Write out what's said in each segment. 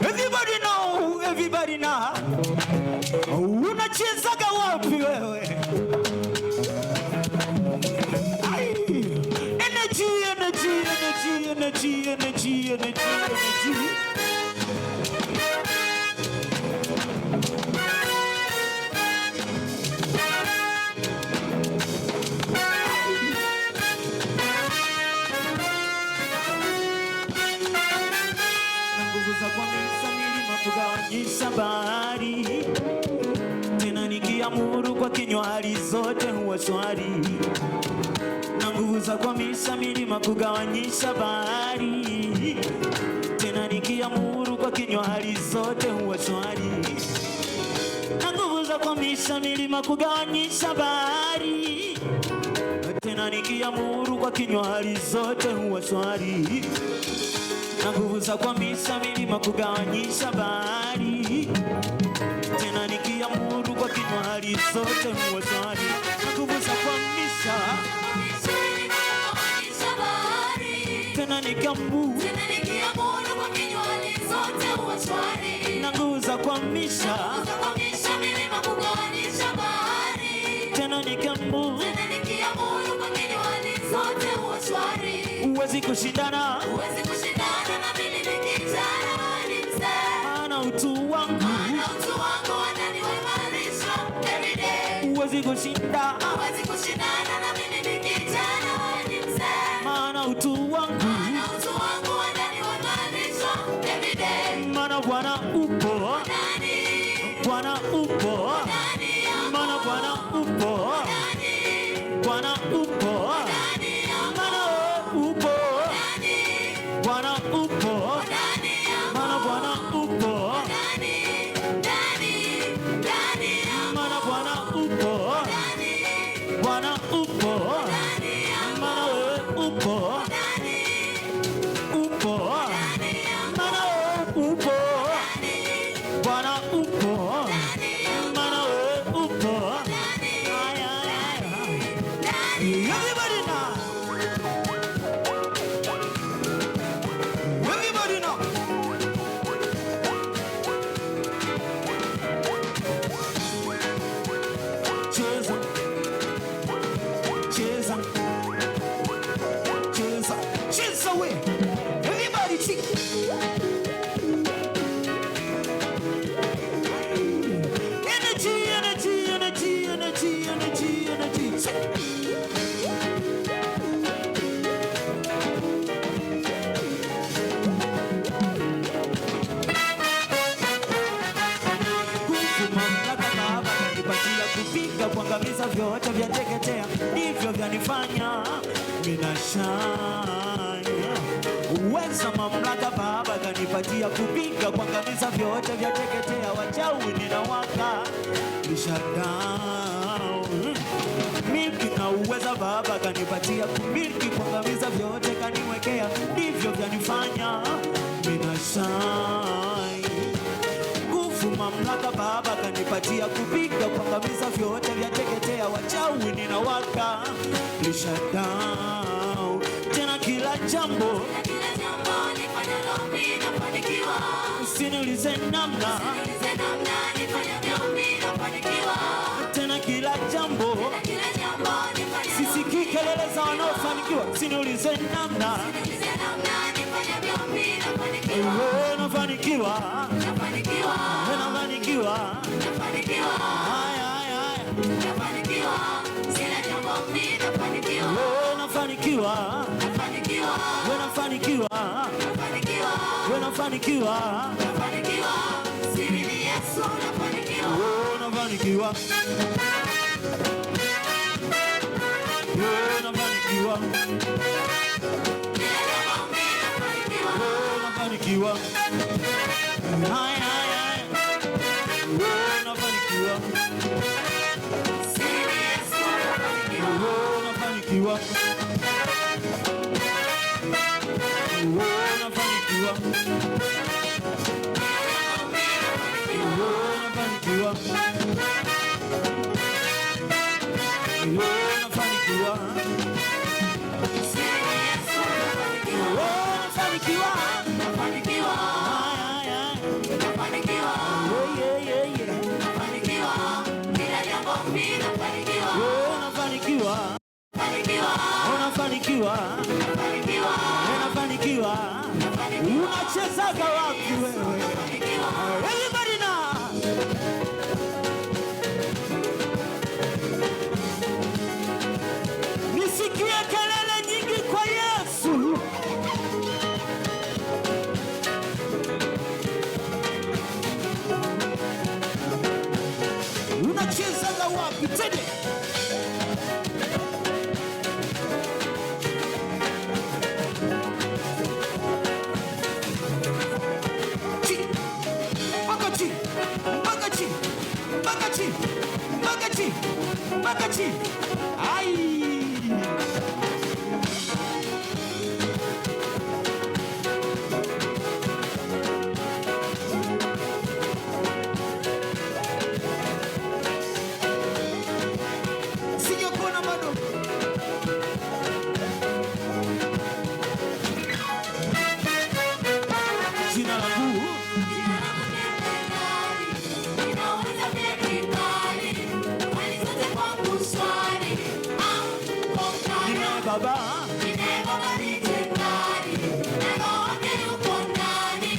Everybody know. Unachezaga wapi wewe? Energy. Kugawanyisha bahari, tena nikiamuru kwa kinywa hali zote huwa shwari. Na nguvu za kuhamisha milima, kugawanyisha bahari, tena nikiamuru kwa kinywa hali zote huwa shwari. Na nguvu za kuhamisha milima, kugawanyisha bahari, tena nikiamuru kwa kinywa hali zote huwa shwari. Na nguvu za kuhamisha milima, kugawanyisha bahari, tena nikiamuru kwa kinywa hali zote huwa shwari. Na nguvu za kuhamisha bahari, tena nikiamuru kwa kinywa hali zote huwa shwari. Na nguvu za kuhamisha milima, kugawanyisha bahari, tena nikiamuru kwa kinywa hali zote huwa shwari. Huwezi kushindana na mimi nikijana ni mzee. Maana utu wangu wananiimarisha every day. Huwezi kushindana na mimi nikijana ni mzee. Maana utu wangu wananiimarisha every day. Maana Bwana upo ndani, Bwana upo ndani, maana Bwana upo ndani, Bwana upo ndani, maana upo ndani, Bwana upo ndani, maana Bwana upo ndani, maana Bwana upo ndani, Bwana upo ndani, maana wewe upo ndani, upo ndani, maana wewe upo ndani, Bwana upo ndani, maana wewe upo ndani. Everybody now. Cheza away. Everybody check. Energy. Kupiga kuangamiza vyote vya teketea, ndivyo vyanifanya minashine. Uweza mamlaka Baba kanipatia, kupiga kuangamiza vyote vya teketea. Wachawi ninawaka nishadao. Milki na uweza Baba kanipatia, kumiliki kuangamiza vyote kaniwekea, ndivyo vyanifanya minashine. Mamlaka Baba kanipatia, kupiga kuangamiza vyote vya teketea. Wachawi ninawaka nishadao. Tena kila jambo nifanyalo mimi nafanikiwa. Usiniulize namna nifanyavyo mimi nafanikiwa. Tena kila jambo sisikii kelele za wanaofanikiwa. Usiniulize namna nifanyavyo mimi nafanikiwa. Nafanikiwa. Sina jambo mimi nafanikiwa. Nafanikiwa. Siri ni Yesu, nafanikiwa. Nafanikiwa. Nafanikiwa. unafanikiwa, unafanikiwa. Unachezaga wapi wewe? Everybody now. Nisikie kelele nyingi kwa Yesu. Unachezaga wapi tena? Magachi. Ai. Sijokona bado. Jina langu Baba, Baba ni tendani, neno wake yuko ndani,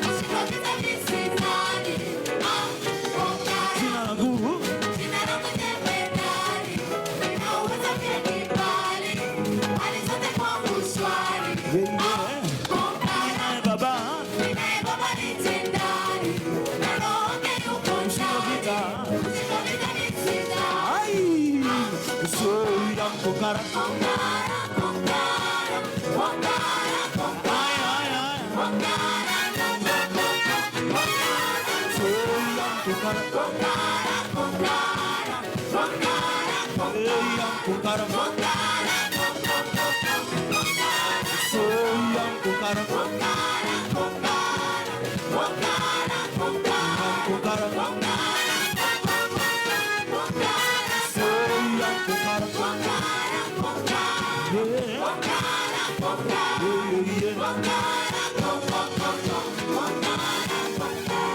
usikokeza visitani, jina langu jemedari, ninaweza pia kibali, hali zote kwangu shwari. Baba, Baba ni tendani, neno wake yuko ndani, usikokeza visitani. Soya mkokara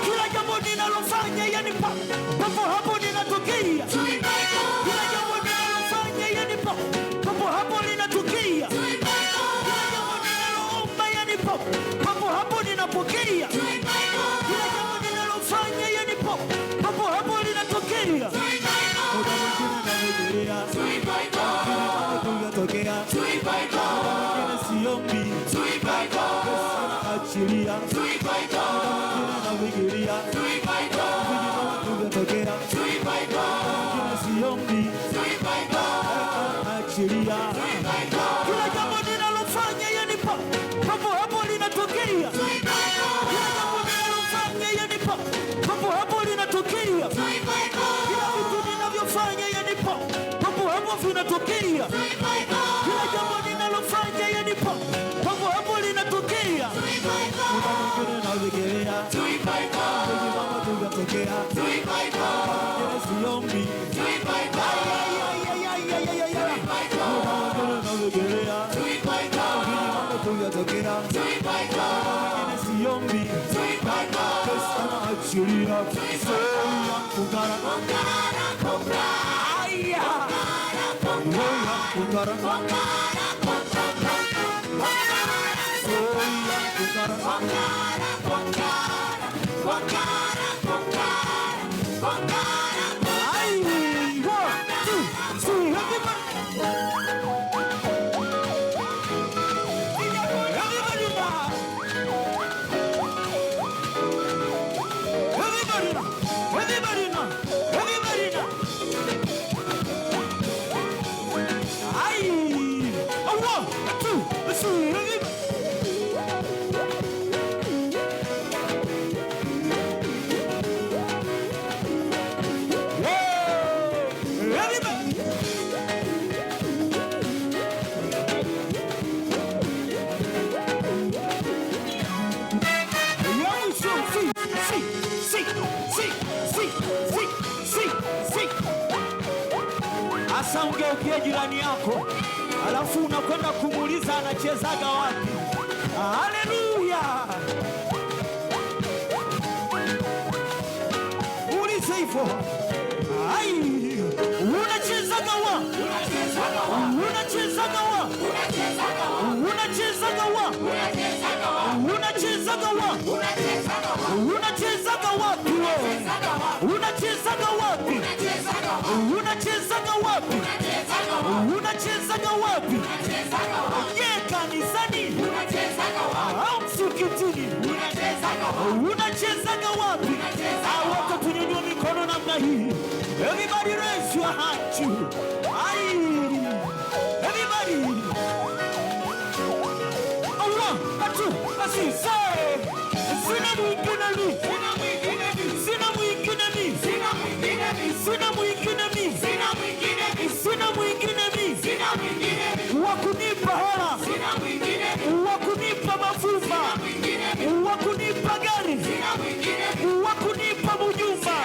kila jambo ninalofanya yani papo hapo linatukia. Kila jambo ninalofanya yani papo hapo linatukia. Kila jambo ninaloomba yani papo hapo linapokea. Kila jambo ninalofanya yani papo hapo linatokea. Muda mwingine narejelea tunatokea siombi achilia na wigilia tunatokea siombi achilia. Kila jambo ninalofanya yani papo hapo linatokea. Kila jambo ninalofanya yani papo hapo linatokea. Kila vitu ninavyofanya yani papo hapo vinatokea. Kila jambo ninalofanya yani papo hapo linatokea. Muda mwingine nawegelea mama tunatokea siombi tunatokea siombi achilia Asa ungeukie jirani yako, alafu unakwenda kumuuliza anachezaga wapi. Haleluya! Muulize hivyo. Ai, unachezaga wapi? Unachezaga wapi? unachezaga wapi? Unachezaga wapi? Unachezaga wapi? Je, kanisani au msikitini? Unachezaga wapi? Wote tunyanyue mikono namna hii. Everybody raise your hand too. Everybody. Allah, atu, asi, say. Sina mwingine mi. Sina mwingine mi. Sina mwingine mi. Sina mwingine mi. Sina mwingine mi. Sina mwingine mi. Sina mwingine mi. Sina mwingine mi. Wakunipa hela. Sina mwingine mi. Wakunipa mafuta. Sina mwingine mi. Wakunipa gari. Sina mwingine mi. Wakunipa mjumba.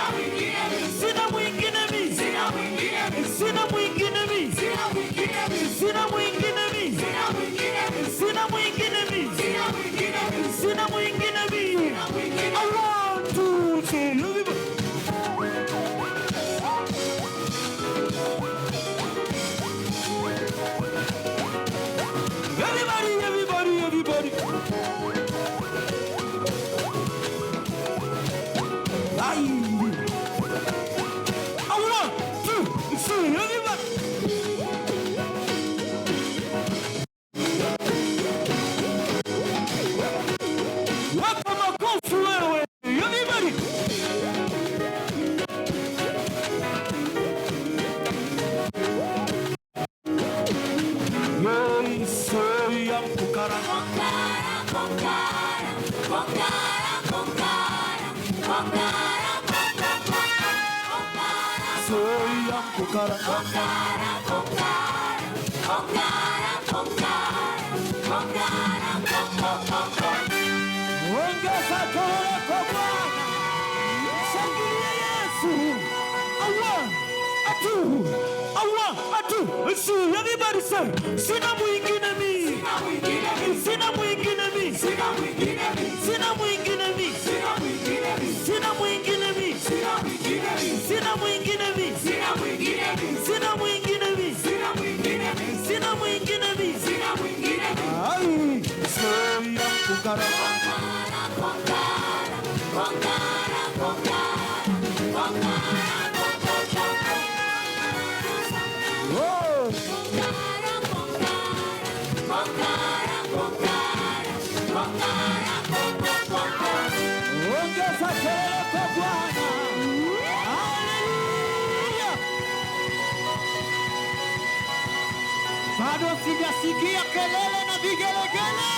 Sina mwingine mi. Sina mwingine mi. Sina mwingine mi. Sina mwingine mi. Sina mwingine mi. Sina mwingine mi. Sina mwingine mi. Sina mwingine mi. Sina mwingine mi. I want to see you. Everybody. I want to see everybody. Wapa makofi wewe. Everybody. Ongeza kelele kwa Bwana. Shangilia Yesu. Allah, atu. See, everybody say, sina mwingine mi. Sina mwingine mi. Sina mwingine mi. Sina mwingine mi. Sina mwingine mi. Sina mwingine mi. Sina mwingine mi. Sina mwingine mi. Sina mwingine mi. Sina mwingine mi. Sina mwingine mi. Sina mwingine mi. Sina mwingine mi. Sina mwingine mi. Ai, say kukara. Ongeza kelele kwa Bwana. Haleluya. Bado sijasikia kelele na vigelegele.